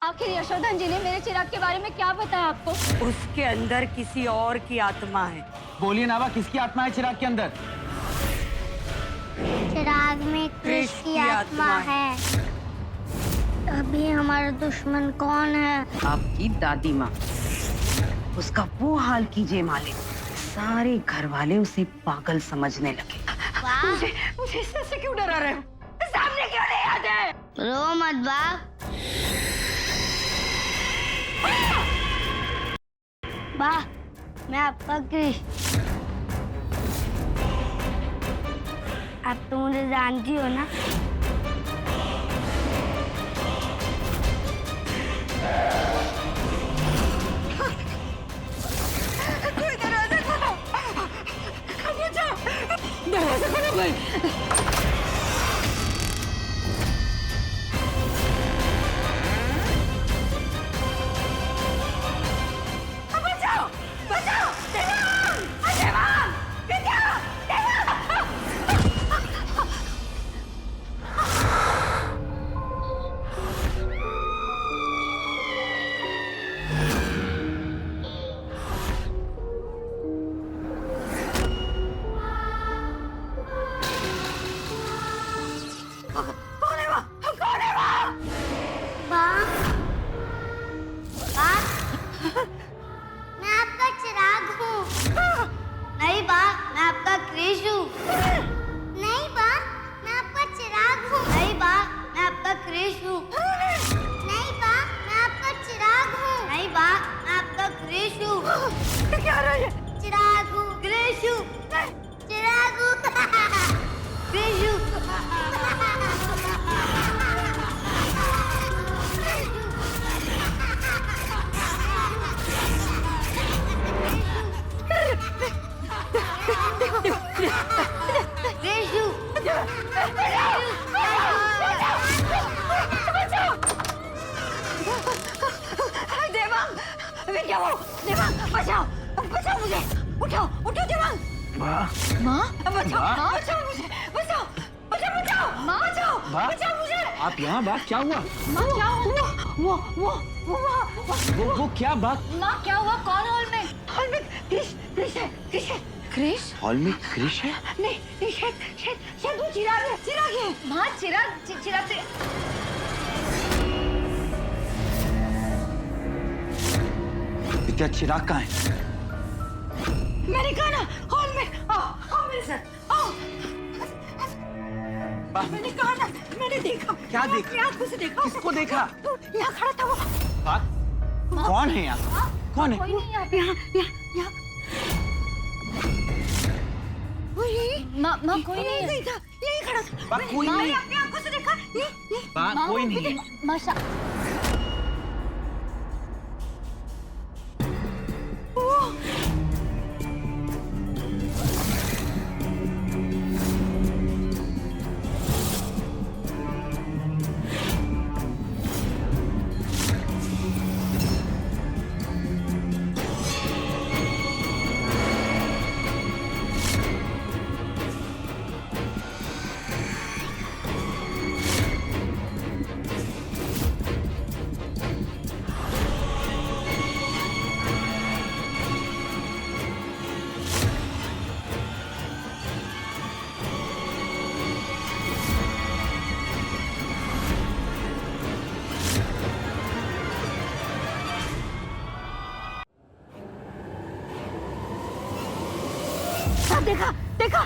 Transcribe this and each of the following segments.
आखिर यशोधन जी ने मेरे चिराग के बारे में क्या बताया आपको? उसके अंदर किसी और की आत्मा है। बोलिए नावा, किसकी आत्मा है चिराग के अंदर? चिराग में कृष की आत्मा है। अभी हमारा दुश्मन कौन है? आपकी दादी माँ। उसका वो हाल कीजिए मालिक, सारे घर वाले उसे पागल समझने लगे। मुझे इससे क्यों डरा रहे हो? सामने क्यों नहीं आते? रो मत बा। बा, मैं आपका कृष। आप तो मुझे जानती हो ना? कोई दरवाजा खोलो! बचाओ! दरवाजा खोलो कोई! बचाओ! बचाओ! देवांग! देवांग! विद्या! बा, बा, मैं आपका चिराग हूँ। नहीं बा, मैं आपका कृष हूँ। नहीं बा, मैं आपका चिराग हूँ। नहीं बा, मैं आपका कृष हूँ। नहीं बा, मैं आपका चिराग हूँ। नहीं बा, मैं आपका कृष हूँ। क्या रहा है? चिराग हूँ, कृष हूँ। चिराग हूँ, कृष हूँ। देवांग! विद्या वो! देवांग! बचाओ! बचाओ मुझे! उठो! उठो देवांग! वाह, माँ, बचाओ! वाह। बचाओ मुझे! बचाओ! बचाओ! बचाओ! माँ, बचाओ! वाह। बचाओ मुझे! आप यहाँ बात क्या हुआ? माँ क्या हुआ? वो क्या बात? माँ क्या हुआ? कौन हॉल में? हॉल में कृष है! कृष है! कृष? हॉल में कृष है? नहीं, शायद वो चिराग है! चिराग है! माँ, चिराग से... विद्या, चिराग कहाँ है? मैंने कहा ना, हॉल में! आओ मेरे साथ! आओ! मैंने कहा ना, मैंने देखा! क्या देखा? अपनी आंखों से देखा! किसको देखा? यहाँ खड़ा था वो! बात कौन है यहाँ? कौन है? कोई नहीं यहाँ पे। यहाँ! वो यही! माँ कोई नहीं है। यही था! यही खड़ा था! बा, कोई मैंने नहीं। अपनी आंखों से देखा! ये! बा, माँ, कोई नहीं है। माँ देखा! देखा!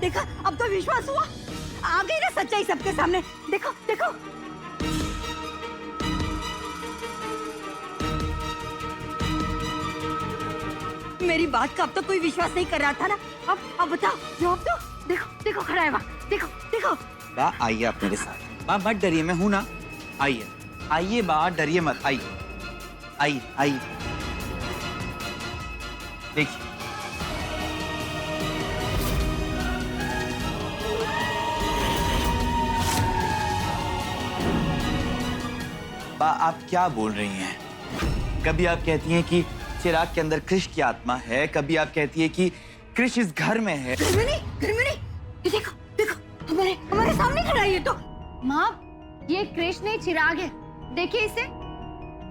देखा! अब तो विश्वास हुआ! आ गई ना सच्चाई सबके सामने! देखो! देखो! मेरी बात का अब तो कोई विश्वास नहीं कर रहा था ना? अब बताओ! जवाब दो! देखो! देखो खड़ा है वहाँ! देखो! देखो! बा, आइए आप मेरे साथ। बा, मत डरिए, मैं हूं ना। आइए, आइए बा, डरिए मत। आइए, आइए, आइए। देखिए, बा, आप क्या बोल रही हैं? कभी आप कहती हैं कि चिराग के अंदर कृष की आत्मा है, कभी आप कहती है कि कृष इस घर में है। घर में नहीं, ये देखो देखो हमारे सामने खड़ा है ये तो। माँ, ये कृष नहीं चिराग है, देखिए इसे।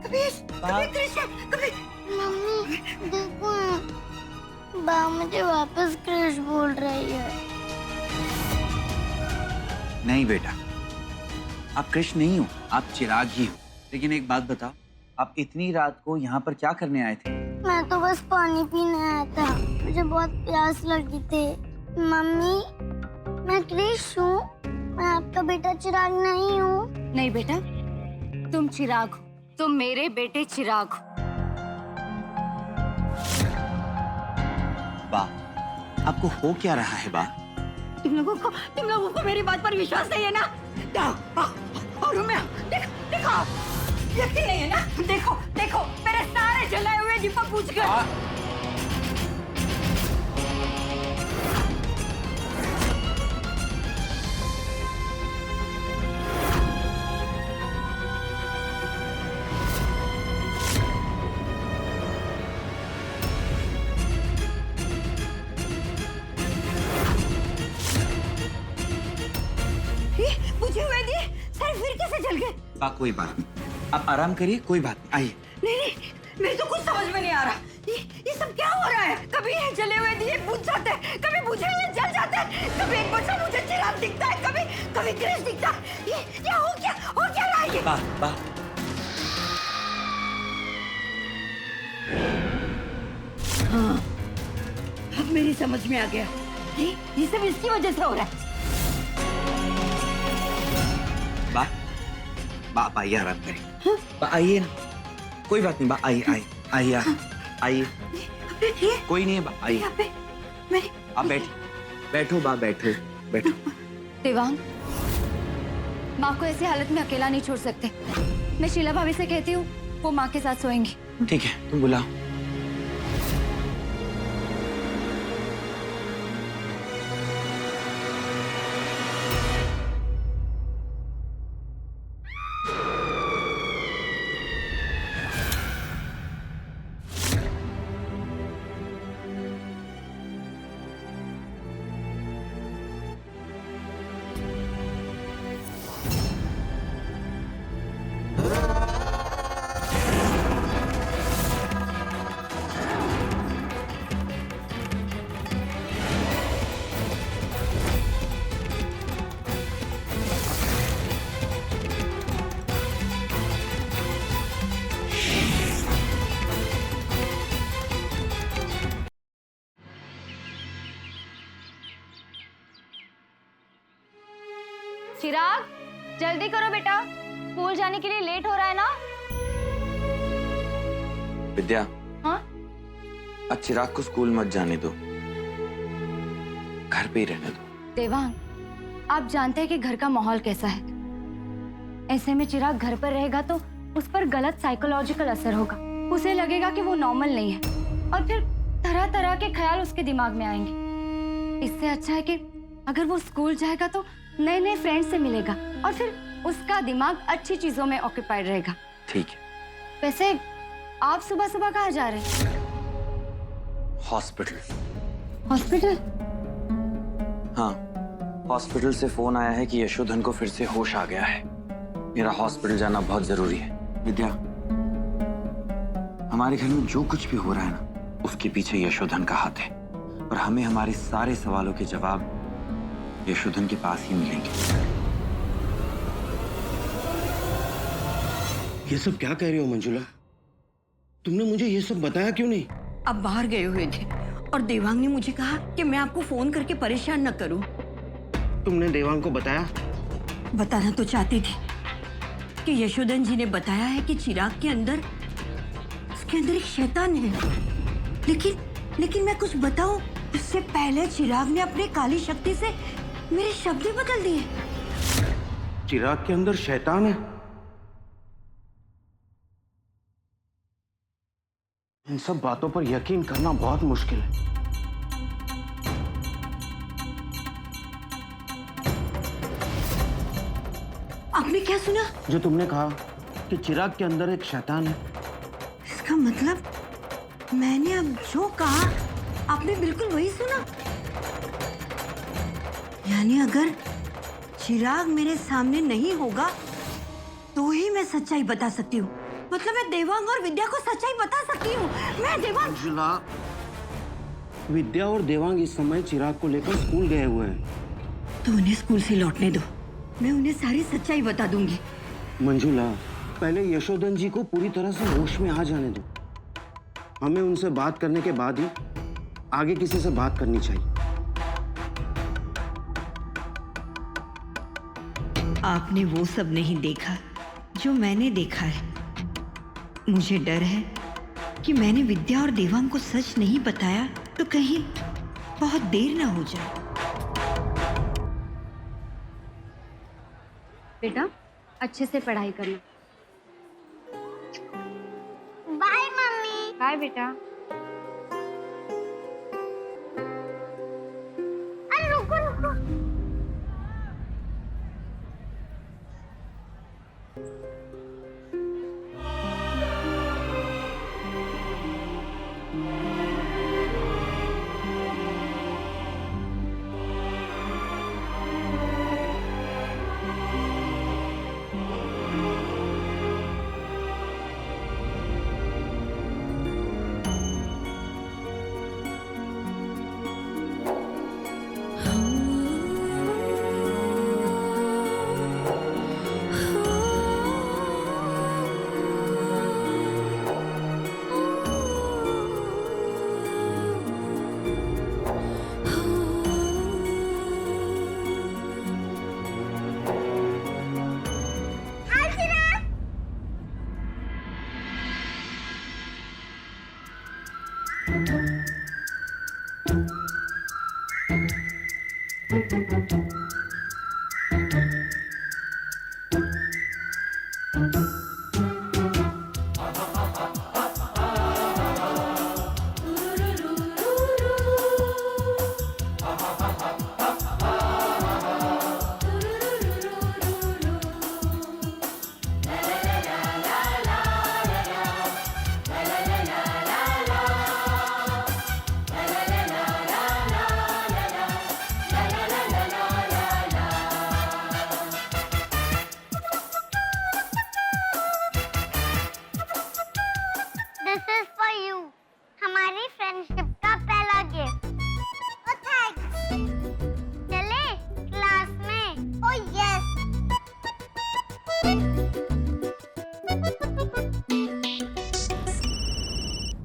कभी कृष है, कभी। मम्मी देखो ना, बा मुझे वापस क्रिश बोल रही है। नहीं बेटा, आप कृष नहीं हो, आप चिराग ही हो। लेकिन एक बात बताओ, आप इतनी रात को यहाँ पर क्या करने आए थे? मैं तो बस पानी पीने आया था, मुझे बहुत प्यास लगी थी। मम्मी, मैं क्रिश हूँ, मैं आपका बेटा चिराग नहीं हूँ। नहीं बेटा, तुम चिराग हो, तुम मेरे बेटे चिराग हो। बा, आपको हो क्या रहा है बा? तुम लोगों को मेरी बात पर विश्वास नहीं है ना? और मैं देखो यकीन नहीं है ना? देखो मेरे सारे जलाए हुए दीपक बुझ गए। बुझे हुए दिए सर फिर कैसे जल गए? बा कोई बात नहीं, आप आराम करिए, कोई बात नहीं, आइए। नहीं, मेरे तो कुछ समझ में नहीं आ रहा। ये सब क्या हो रहा है? कभी ये जले हुए दिए बुझ जाते हैं, कभी बुझे हुए जल जाते हैं, कभी एक बच्चा मुझे चिराग दिखता है, कभी कृष दिखता है। ये हो क्या रहा है ये? बा हाँ, अब मेरी समझ में आ गया। ये सब इसकी वजह से हो रहा है। बा आप आइए, आराम करिए। बा आइए ना, कोई बात नहीं, बा आइए। कोई नहीं है बा, आइए। आप बैठो बा, बैठो। देवांग, माँ को ऐसी हालत में अकेला नहीं छोड़ सकते। मैं शीला भाभी से कहती हूँ, वो माँ के साथ सोएंगी। ठीक है, तुम बुलाओ। चिराग, जल्दी करो बेटा, स्कूल जाने के लिए लेट हो रहा है ना। विद्या, हाँ? आज चिराग को स्कूल मत जाने दो, घर पे ही रहने दो। देवांग, आप जानते हैं कि घर का माहौल कैसा है। ऐसे में चिराग घर पर रहेगा तो उस पर गलत साइकोलॉजिकल असर होगा। उसे लगेगा कि वो नॉर्मल नहीं है और फिर तरह तरह के ख्याल उसके दिमाग में आएंगे। इससे अच्छा है कि अगर वो स्कूल जाएगा तो नए नए फ्रेंड्स से मिलेगा और फिर उसका दिमाग अच्छी चीजों में ऑक्यूपाइड रहेगा। ठीक है। वैसे आप सुबह सुबह कहाँ जा रहे हैं? हॉस्पिटल। हॉस्पिटल? हाँ, हॉस्पिटल से फोन आया है कि यशोधन को फिर से होश आ गया है। मेरा हॉस्पिटल जाना बहुत जरूरी है। विद्या, हमारे घर में जो कुछ भी हो रहा है ना, उसके पीछे यशोधन का हाथ है और हमें हमारे सारे सवालों के जवाब यशोधन के पास ही मिलेंगे। ये सब क्या कह रही हो मंजुला? तुमने मुझे ये सब बताया क्यों नहीं? अब बाहर गए हुए थे और देवांग ने मुझे कहा कि मैं आपको फोन करके परेशान न करूं। तुमने देवांग को बताया? बताना तो चाहती थी कि यशोधन जी ने बताया है कि चिराग के अंदर, उसके अंदर एक शैतान है। लेकिन मैं कुछ बताऊं, उससे पहले चिराग ने अपने काली शक्ति से मेरे शब्द ही बदल दिए। चिराग के अंदर शैतान है? इन सब बातों पर यकीन करना बहुत मुश्किल है। आपने क्या सुना? जो तुमने कहा कि चिराग के अंदर एक शैतान है। इसका मतलब मैंने अब जो कहा आपने बिल्कुल वही सुना। यानी अगर चिराग मेरे सामने नहीं होगा तो ही मैं सच्चाई बता सकती हूँ। मतलब मैं देवांग और विद्या को सच्चाई बता सकती हूँ। मैं देवांग। मंजुला, विद्या और देवांग इस समय चिराग को लेकर स्कूल गए हुए हैं। तो उन्हें स्कूल से लौटने दो, मैं उन्हें सारी सच्चाई बता दूंगी। मंजुला, पहले यशोधन जी को पूरी तरह से होश में आ जाने दो। हमें उनसे बात करने के बाद ही आगे किसी से बात करनी चाहिए। आपने वो सब नहीं देखा जो मैंने देखा है। मुझे डर है कि मैंने विद्या और देवांग को सच नहीं बताया तो कहीं बहुत देर ना हो जाए। बेटा अच्छे से पढ़ाई करना। Bye mummy. बाय बेटा। अरे रुको रुको। This is for you. हमारी फ्रेंडशिप का पहला गिफ्ट। Oh, thanks. चले क्लास में। Oh yes.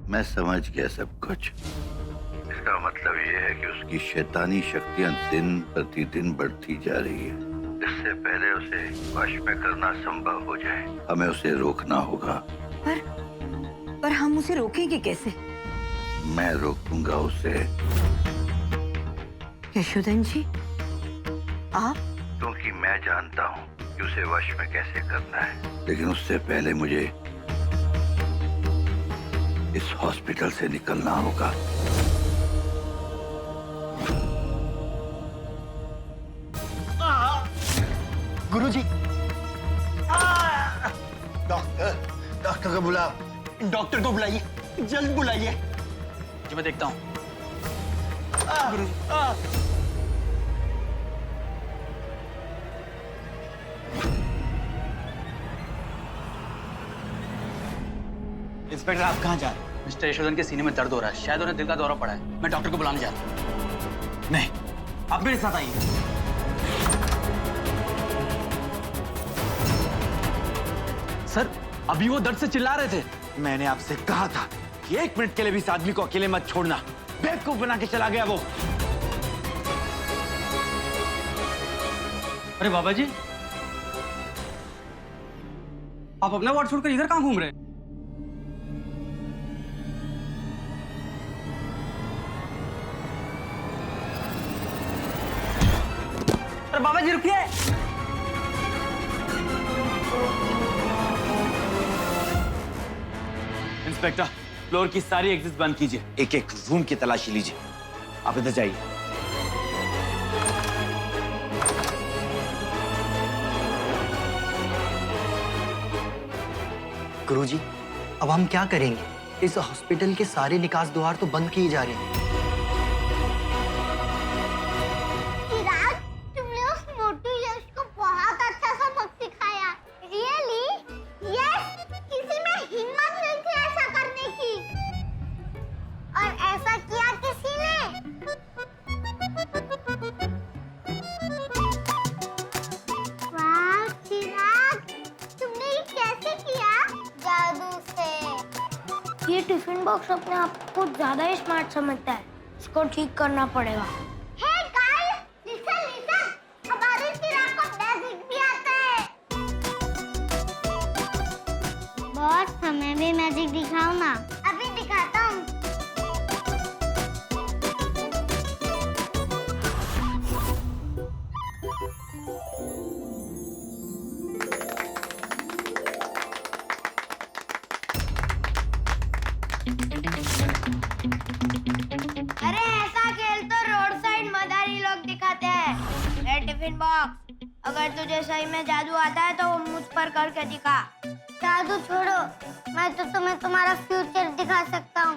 मैं समझ गया सब कुछ। इसका मतलब ये है कि उसकी शैतानी शक्तियां दिन प्रतिदिन बढ़ती जा रही है। इससे पहले उसे वश में करना संभव हो जाए, हमें उसे रोकना होगा। पर हम उसे रोकेंगे कैसे? मैं रोकूंगा उसे। यशोधन जी, आप? क्योंकि मैं जानता हूँ कि उसे वश में कैसे करना है, लेकिन उससे पहले मुझे इस हॉस्पिटल से निकलना होगा। गुरुजी, डॉक्टर को बुलाओ। डॉक्टर को बुलाइए, जल्द बुलाइए। जी मैं देखता हूँ। इंस्पेक्टर, आप कहाँ जा रहे हैं? मिस्टर यशोधन के सीने में दर्द हो रहा है, शायद उन्हें दिल का दौरा पड़ा है। मैं डॉक्टर को बुलाने जा रहा हूँ। नहीं, आप मेरे साथ आइए। सर, अभी वो दर्द से चिल्ला रहे थे। मैंने आपसे कहा था कि 1 मिनट के लिए भी इस आदमी को अकेले मत छोड़ना। बेवकूफ बना के चला गया वो। अरे बाबा जी, आप अपना वार्ड छोड़कर इधर कहाँ घूम रहे हैं? अरे बाबा जी रुकिए। इंस्पेक्टर, फ्लोर की सारी एग्जिट बंद कीजिए। एक एक रूम की तलाशी लीजिए। आप इधर जाइए। गुरुजी, अब हम क्या करेंगे? इस हॉस्पिटल के सारे निकास द्वार तो बंद किए जा रहे हैं। चिराग, तुमने उस मोटू यश को बहुत अच्छा सबक सिखाया। रियली? यस, किसी में हिम्मत नहीं थी ऐसा करने की। और ऐसा किया किसी ने? वाह चिराग, तुमने ये कैसे किया? जादू से। ये टिफिन बॉक्स अपने आप को ज्यादा ही स्मार्ट समझता है। इसको ठीक करना पड़ेगा। Hey guys, listen, listen. हमारे चिराग को मैजिक भी आता है। बॉस, हमें भी मैजिक दिखाओ ना। अभी दिखाता हूँ। अरे ऐसा खेल तो रोड साइड मदारी लोग दिखाते हैं। रे टिफिन बॉक्स, अगर तुझे सही में जादू आता है तो वो मुझ पर करके दिखा। जादू छोड़ो, मैं तो तुम्हें तुम्हारा फ्यूचर दिखा सकता हूँ।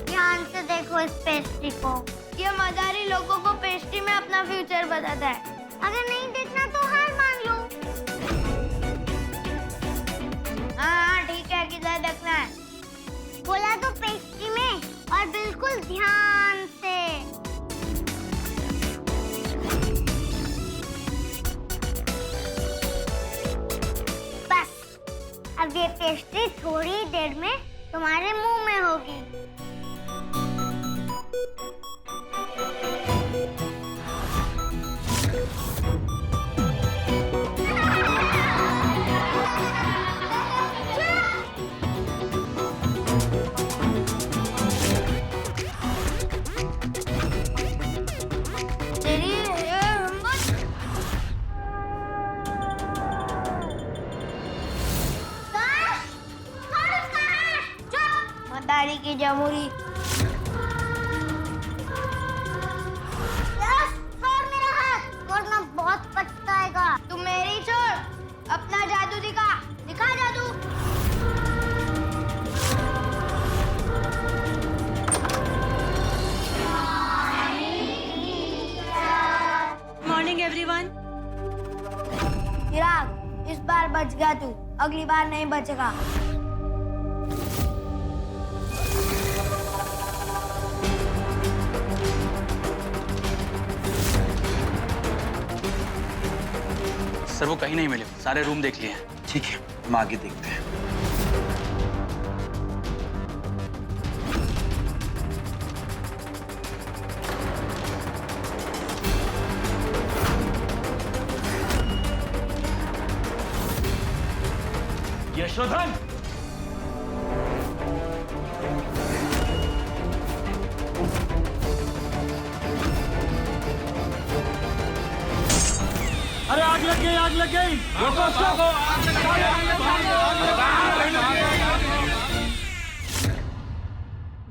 ध्यान से देखो इस पेस्ट्री को। ये मदारी लोगों को पेस्ट्री में अपना फ्यूचर बताता है। अगर नहीं देखना तो हार मान लो। हाँ ठीक है, किधर देखना है? बोला तो पेस्ट्री में, और बिल्कुल ध्यान से। बस, अब ये पेस्ट्री थोड़ी देर में तुम्हारे मुंह में होगी। मदारी की जमूरी। यस, छोड़ मेरा हाथ, वरना बहुत पछताएगा। तू मेरी छोड़, अपना जादू दिखा, दिखा जादू। Morning everyone. चिराग, इस बार बच गया तू, अगली बार नहीं बचेगा। सर वो कहीं नहीं मिले, सारे रूम देख लिए हैं। ठीक है, हम आगे देखते हैं। यशोधन, अरे आग लग गई, आग लग गई।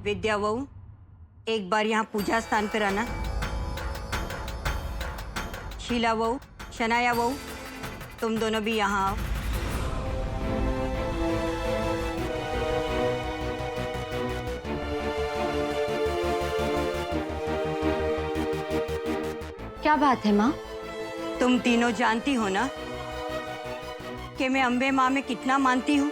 विद्या बहू, एक बार यहाँ पूजा स्थान पर आना। शीला बहू, शनाया बहू, तुम दोनों भी यहाँ आओ। क्या बात है माँ? तुम तीनों जानती हो ना कि मैं अम्बे माँ में कितना मानती हूँ।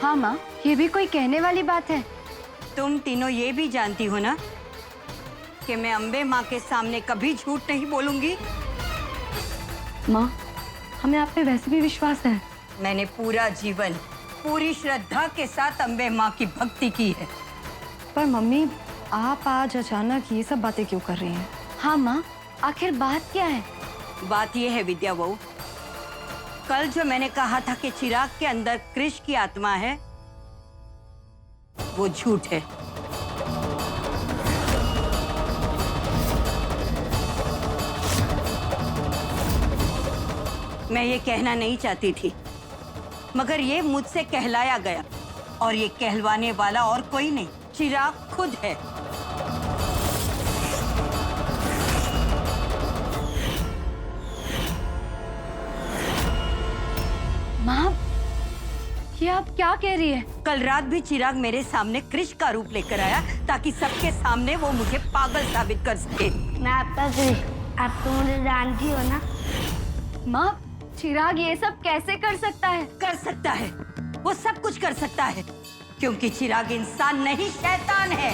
हाँ माँ, ये भी कोई कहने वाली बात है। तुम तीनों ये भी जानती हो ना कि मैं अम्बे माँ के सामने कभी झूठ नहीं बोलूंगी। माँ, हमें आप पे वैसे भी विश्वास है। मैंने पूरा जीवन पूरी श्रद्धा के साथ अम्बे माँ की भक्ति की है। पर मम्मी, आप आज अचानक ये सब बातें क्यों कर रही हैं? हाँ माँ, आखिर बात क्या है? बात ये है विद्या बहू, कल जो मैंने कहा था कि चिराग के अंदर कृष की आत्मा है, वो झूठ है। मैं ये कहना नहीं चाहती थी, मगर ये मुझसे कहलाया गया। और ये कहलवाने वाला और कोई नहीं, चिराग खुद है। माँ, ये आप क्या कह रही है? कल रात भी चिराग मेरे सामने कृष का रूप लेकर आया ताकि सबके सामने वो मुझे पागल साबित कर सके। मैं आपका क्रिश, आप तो मुझे जानती हो ना। माँ, चिराग ये सब कैसे कर सकता है? कर सकता है, वो सब कुछ कर सकता है, क्योंकि चिराग इंसान नहीं शैतान है।